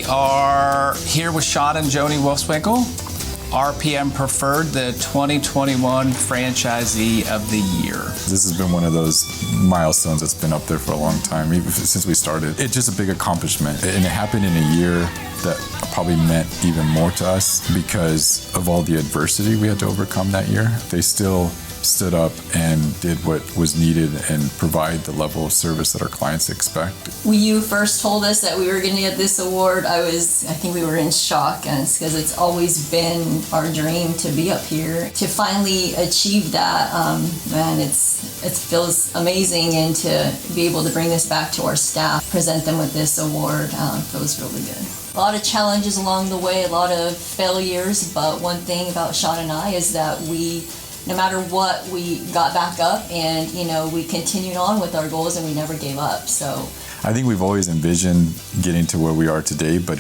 We are here with Shawn and Joni Wolfswinkel, RPM Preferred, the 2021 Franchisee of the Year. This has been one of those milestones that's been up there for a long time, even since we started. It's just a big accomplishment, and it happened in a year that probably meant even more to us because of all the adversity we had to overcome that year. They still stood up and did what was needed and provide the level of service that our clients expect. When you first told us that we were going to get this award, I think we were in shock, and it's because it's always been our dream to be up here. To finally achieve that, man, it feels amazing, and to be able to bring this back to our staff, present them with this award, feels really good. A lot of challenges along the way, a lot of failures, but one thing about Shawn and I is that no matter what, we got back up and, we continued on with our goals and we never gave up. So I think we've always envisioned getting to where we are today, but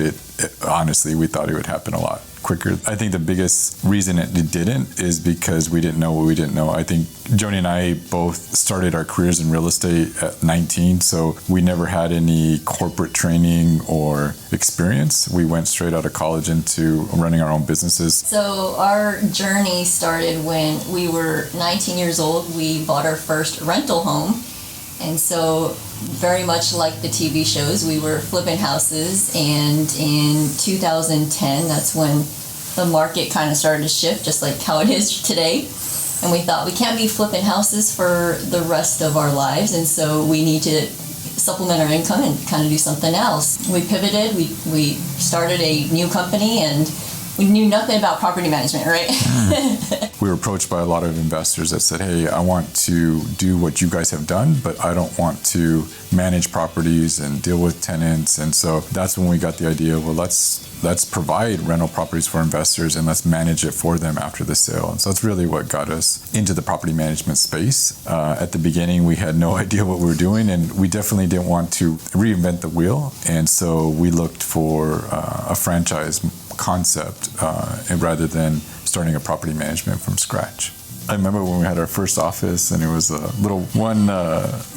honestly, we thought it would happen a lot quicker. I think the biggest reason it didn't is because we didn't know what we didn't know. I think Joni and I both started our careers in real estate at 19, so we never had any corporate training or experience. We went straight out of college into running our own businesses. So our journey started when we were 19 years old. We bought our first rental home. And so very much like the TV shows, we were flipping houses, and in 2010, that's when the market kind of started to shift, just like how it is today. And we thought we can't be flipping houses for the rest of our lives, and so we need to supplement our income and kind of do something else. We pivoted, we started a new company, and we knew nothing about property management, right? We were approached by a lot of investors that said, hey, I want to do what you guys have done, but I don't want to manage properties and deal with tenants. And so that's when we got the idea, well, let's provide rental properties for investors and let's manage it for them after the sale. And so that's really what got us into the property management space. At the beginning, we had no idea what we were doing, and we definitely didn't want to reinvent the wheel. And so we looked for a franchise concept rather than starting a property management from scratch. I remember when we had our first office, and it was a little one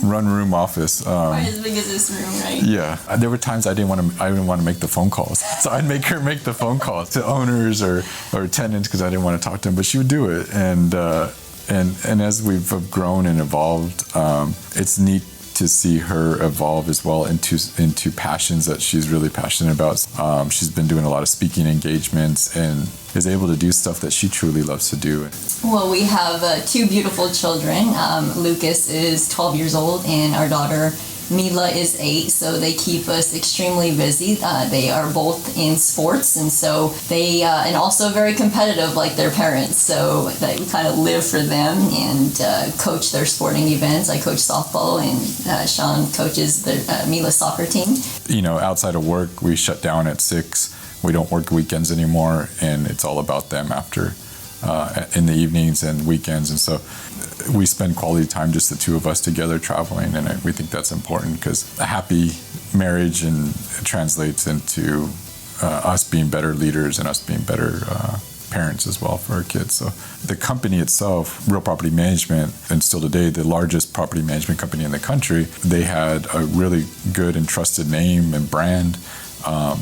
room office. Quite as big as this room, right? Yeah, there were times I didn't want to make the phone calls, so I'd make her make the phone calls to owners or tenants because I didn't want to talk to them, but she would do it. And as we've grown and evolved, it's neat to see her evolve as well into passions that she's really passionate about. She's been doing a lot of speaking engagements and is able to do stuff that she truly loves to do. Well, we have two beautiful children. Lucas is 12 years old, and our daughter Mila is 8, so they keep us extremely busy. They are both in sports, and so they and also very competitive like their parents, so we kind of live for them and coach their sporting events. I coach softball, and Shawn coaches the Mila's soccer team. Outside of work, we shut down at 6. We don't work weekends anymore, and it's all about them after in the evenings and weekends. And so we spend quality time, just the two of us together traveling, and we think that's important because a happy marriage and it translates into us being better leaders and us being better parents as well for our kids. So the company itself, Real Property Management, and still today the largest property management company in the country, they had a really good and trusted name and brand.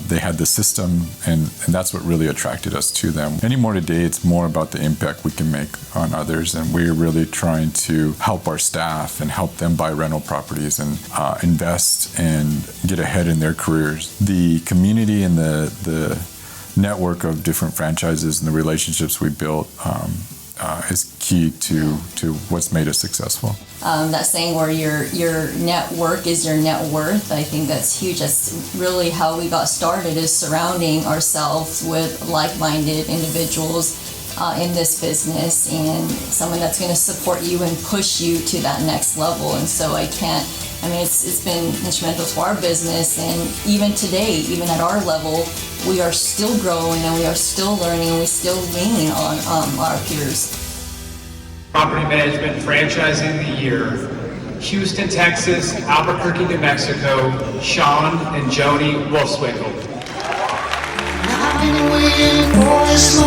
They had the system, and that's what really attracted us to them. Anymore today, it's more about the impact we can make on others, and we're really trying to help our staff and help them buy rental properties and invest and get ahead in their careers. The community and the network of different franchises and the relationships we built is key to what's made us successful. That saying where your network is your net worth, I think that's huge. That's really how we got started, is surrounding ourselves with like-minded individuals in this business, and someone that's going to support you and push you to that next level. And so it's been instrumental to our business, and even today, even at our level, we are still growing and we are still learning and we still lean on our peers. Property Management Franchising of the Year, Houston, Texas, Albuquerque, New Mexico, Shawn and Joni Wolfswinkel. I've been waiting for this moment.